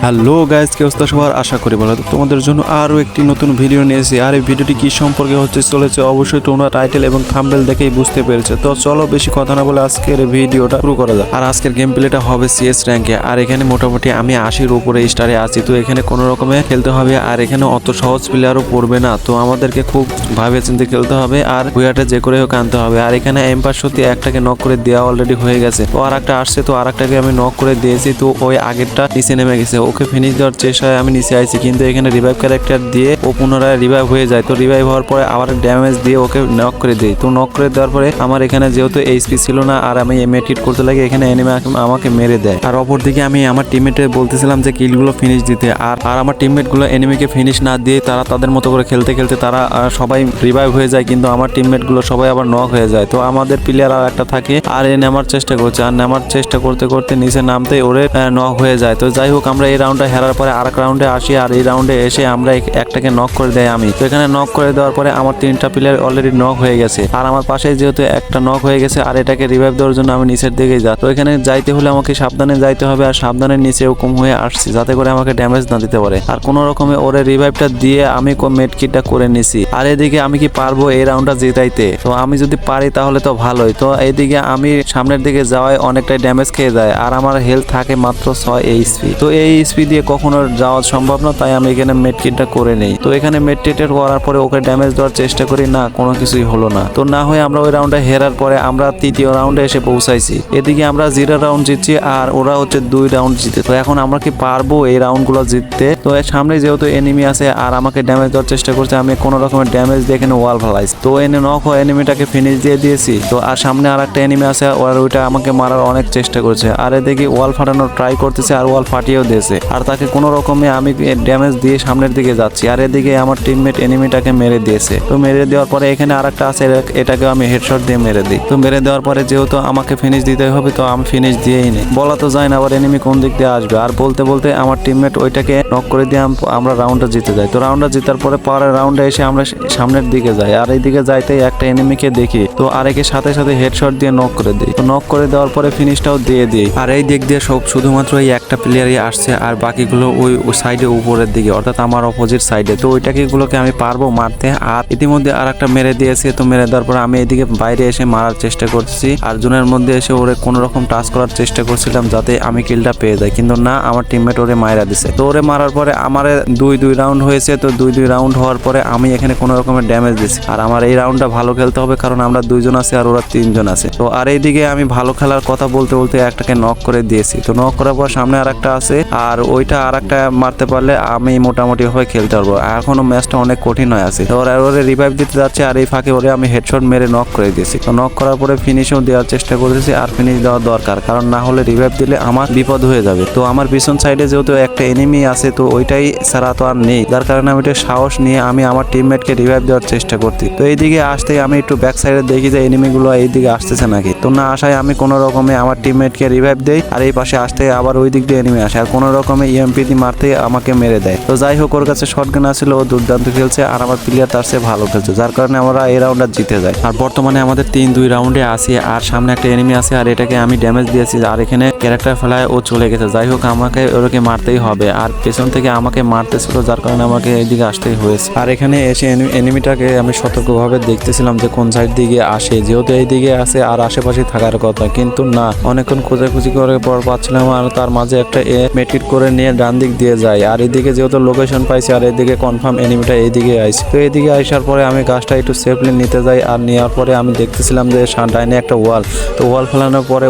Hello guys, কি অবস্থা সবার? আশা করি ভালো। তোমাদের জন্য আরো একটি নতুন ভিডিও নিয়েছি। আর এই ভিডিওটি কি সম্পর্কে হচ্ছে চলেছে অবশ্যই তোমরা টাইটেল এবং থাম্বনেল দেখেই বুঝতে পেরেছো। তো চলো বেশি কথা না বলে আজকের ভিডিওটা শুরু করা যাক। আর আজকের গেম প্লেটা হবে সিএস র্যাঙ্কে। আর এখানে মোটামুটি আমি 80-র উপরে স্টারে আছি। তো এখানে কোনো রকমে খেলতে হবে, আর এখানে অত সহজ প্লেয়ারও পড়বে না। তো আমাদেরকে খুব ভাবে চিন্তে খেলতে হবে, আর হুইয়াটা যে করে হোক আনতে হবে। আর এখানে এম্পার সত্যি একটাকে নক করে দেওয়া অলরেডি হয়ে গেছে। তো আর একটা আসছে, তো আর একটাকে আমি নক করে দিয়েছি। তো ওই আগেরটা নিচে নেমে গেছে, ওকে ফিনিশ দেওয়ার চেষ্টায় আমি নিচে আইছি, কিন্তু এখানে রিভাইভ ক্যারেক্টার দিয়ে ও পুনরায় রিভাইভ হয়ে যায়। তো রিভাইভ হওয়ার পরে আবার ড্যামেজ দিয়ে ওকে নক করে দিই। তো নক করে দেওয়ার পরে আমার এখানে যেহেতু এইচপি ছিল না, আর আমি এমএ হিট করতে লাগে, এখানে এনিমি আমাকে মেরে দেয়। আর অপরদিকে আমি আমার টিমমেটে বলতেছিলাম যে কিলগুলো ফিনিশ দিতে, আর আমার টিমমেটগুলো এনিমিকে ফিনিশ না দিয়ে তারা তাদের মতো করে খেলতে খেলতে তারা সবাই রিভাইভ হয়ে যায়, কিন্তু আমার টিমমেটগুলো সবাই আবার নক হয়ে যায়। তো আমাদের প্লেয়ার আর একটা থাকে, আর এ নামার চেষ্টা করছে, আর নামার চেষ্টা করতে করতে নিচে নামতে ওরে নক হয়ে যায়। তো যাই হোক, আমরা এই রাউন্ডটা হেরার পরে আর এক রাউন্ডে আসি, আর এই রাউন্ডে এসে আমরা একটাকে নক করে দেয় আমি। তো এখানে নক করে দেওয়ার পরে আমার 3টা প্লেয়ার অলরেডি নক হয়ে গেছে, আর আমার পাশে যেহেতু একটা নক হয়ে গেছে, আর এটাকে রিভাইভ দেওয়ার জন্য আমি নিচের দিকে যাই। তো এখানে যাইতে হলে আমাকে সাবধানে যাইতে হবে, আর সাবধানে নিচে কম হয়ে আসছি যাতে করে আমাকে ড্যামেজ না দিতে পারে। আর কোনো রকমে ওরে রিভাইভটা দিয়ে আমি মেড কিটটা করে নিছি। আর এদিকে আমি কি পারবো এই রাউন্ডটা জিতাইতে? তো আমি যদি পারি তাহলে তো ভালোই। তো এইদিকে আমি সামনের দিকে যাওয়ায় অনেকটাই ড্যামেজ খেয়ে যায়, আর আমার হেলথ থাকে মাত্র 6 এইচপি। তো এই এইচপি দিয়ে কখনো যাওয়া সম্ভব না, তাই আমি এখানে মেড কিটটা করে নেই। তো এখানে মেড কিটের করার পরে ওকে ড্যামেজ দেওয়ার চেষ্টা করি, না কোনো কিছুই হলো না। তো না হয়ে আমরা ওই রাউন্ডে হেরার পরে আমরা তৃতীয় রাউন্ডে এসে পৌঁছাইছি। এদিকে আমরা 0 রাউন্ড জিতছি, আর ওরা হচ্ছে 2 রাউন্ড জিতে। তো এখন আমরা কি পারবো এই রাউন্ডগুলো জিততে? তো এর সামনে যেহেতু এনিমি আছে আর আমাকে ড্যামেজ দেওয়ার চেষ্টা করছে, আমি কোনো রকমের ড্যামেজ দিয়ে এখানে ওয়াল ফেলাইছি। তো এনে নক হয়ে এনিমিটাকে ফিনিশ দিয়ে দিয়েছি। তো আর সামনে আর একটা এনিমি আছে, আর ওইটা আমাকে মারার অনেক চেষ্টা করছে, আর এদিকে ওয়াল ফাটানোর ট্রাই করতেছে, আর ওয়াল ফাটিয়েও দিয়েছে। আর তাকে কোনো রকমে আমি ড্যামেজ দিয়ে সামনের দিকে যাচ্ছি, আর এদিকে আমার টিমমেট এনিমিটাকে মেরে দিয়েছে। তো মেরে দেওয়ার পরে এখানে আর একটা আছে, এটাকে আমি হেডশট দিয়ে মেরে দিই। তো মেরে দেওয়ার পরে যেহেতু আমাকে ফিনিশ দিতে হবে, তো আমি ফিনিশ দিয়েই নেই। বলা তো যায় না আবার এনিমি কোন দিক দিয়ে আসবে। আর বলতে বলতে আমার টিমমেট ওইটাকে নক করে দিয়ে আমরা রাউন্ডটা জিতে যাই। তো রাউন্ডটা জেতার পরে পরের রাউন্ডে এসে আমরা সামনের দিকে যাই, আর এইদিকে যাইতেই একটা এনিমিকে দেখি, তো আরেকে সাথে সাথে হেডশট দিয়ে নক করে দিই। তো নক করে দেওয়ার পরে ফিনিশটাও দিয়ে দিই। আর এই দিক দিয়ে সব শুধুমাত্র এই একটা প্লেয়ারই আসছে, আর বাকিগুলো ওই সাইডে উপরের দিকে, অর্থাৎ আমার অপোজিট সাইডে। তো ওইটাকে গুলোকে আমি পারবো মারতে, আর ইতিমধ্যে আর একটা মেরে দিয়েছে। তো মেরে দেওয়ার পরে আমি এদিকে বাইরে এসে মারার চেষ্টা করছি, আর জোনের মধ্যে এসে ওরে কোনো রকম টাচ করার চেষ্টা করছিলাম যাতে আমি কিলটা পেয়ে যাই, কিন্তু না, আমার টিমমেট ওরে মাইরা দিছে। তো ওরে মারার পরে আমার 2 রাউন্ড হয়েছে। তো 2 রাউন্ড হওয়ার পরে আমি এখানে কোনো রকমের ড্যামেজ দিছি, আর আমার এই রাউন্ডটা ভালো খেলতে হবে, কারণ আমরা 2 জন আছে আর ওরা 3 জন আছে। তো আর এইদিকে আমি ভালো খেলার কথা বলতে বলতে একটাকে নক করে দিয়েছি। তো নক করার পর সামনে আর একটা আছে, আর ওইটা আর একটা মারতে পারলে আমি মোটামুটি ভাবে খেলতে পারবো। এখনো ম্যাচটা অনেক কঠিন হয়ে আছে। তো ওরে রিভাইভ দিতে যাচ্ছে, আর এই ফাঁকে ওরে আমি হেডশট মেরে নক করে দিয়েছি। তো নক করার পরে ফিনিশও দেওয়ার চেষ্টা করতেছি, আর ফিনিশ দেওয়া দরকার, কারণ না হলে রিভাইভ দিলে আমার বিপদ হয়ে যাবে। তো আমার পিছন সাইডে যেহেতু একটা এনিমি আছে, তো ওইটাই ছাড়া তো আর নেই, যার কারণে আমি এটা সাহস নিয়ে আমি আমার টিমমেটকে রিভাইভ দেওয়ার চেষ্টা করছি। তো এইদিকে আসতে আমি একটু ব্যাক সাইডে দেখি যে এনিমিগুলো এইদিকে আসতেছে নাকি। তো না আসায় আমি কোনো রকমে আমার টিমমেটকে রিভাইভ দেই, আর এই পাশে আসতে আবার ওই দিক দিয়ে এনিমি আসে, আর কোনো রকমে ইএমপি দিয়ে মারতে আমাকে মেরে দেয়। তো যাই হোক, ওর কাছে শটগান আছিল, ও দুর্দান্ত খেলছে, আর আমার প্লেয়ার তার চেয়ে ভালো খেলছে, যার কারণে আমরা এই রাউন্ডটা জিতে যাই। আর বর্তমানে আমাদের 3-2 রাউন্ডে আসি, আর সামনে একটা এনিমি আছে, আর এটাকে আমি ড্যামেজ দিয়েছি, আর এখানে ক্যারেক্টার ফেলায় ও চলে গেছে। যাই হোক, আমাকে ওরকে মারতেই হবে, আর পেছন থেকে আমাকে মারতেছিল, যার কারণে আমাকে এইদিকে আসতেই হয়েছে। আর এখানে এসে এনিমিটাকে আমি সতর্কভাবে দেখতেছিলাম যে কোন সাইড দিকে আসে, যেহেতু এই দিকে আসে আর আশেপাশে থাকার কথা, কিন্তু না, অনেকক্ষণ খোঁজাখুঁজি করে পর পাচ্ছিলাম, আর তার মাঝে একটা মেটকিট করে নিয়ে ডান দিক দিয়ে যায়। আর এদিকে যেহেতু লোকেশন পাইছি, আর এদিকে কনফার্ম এনিমিটা এইদিকে আইছে। তো এইদিকে আসার পরে আমি গাছটা একটু সেফলি নিতে যাই, আর নেওয়ার পরে আমি দেখতেছিলাম যে ডাইনে একটা ওয়াল। তো ওয়াল ফেলানোর পরে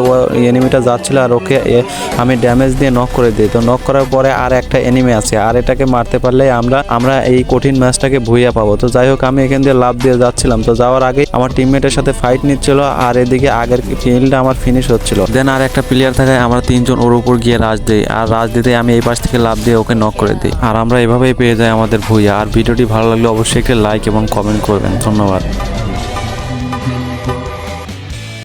এনিমিটা যাচ্ছিল, আর ওকে আমি ড্যামেজ দিয়ে নক করে দিই। তো নক করার পরে আর একটা এনিমি আছে, আর এটাকে মারতে পারলে আমরা এই কঠিন ম্যাচটাকে ভুইয়া পাবো। তো যাই হোক, আমি এখান দিয়ে লাভ দিয়ে যাচ্ছিলাম। তো যাওয়ার আগে আমার টিমমেটের সাথে ফাইট নিচ্ছিল, আর এদিকে আগের কিলটা আমার ফিনিশ হচ্ছিল। দেন আর একটা প্লেয়ার থাকায় আমরা 3 জন ওর উপর গিয়ে রাশ দিই, আর রাশ দিতে আমি এই পাশ থেকে লাভ দিয়ে ওকে নক করে দিই, আর আমরা এভাবেই পেয়ে যাই আমাদের ভুইয়া। আর ভিডিওটি ভালো লাগলে অবশ্যই একটা লাইক এবং কমেন্ট করবেন। ধন্যবাদ।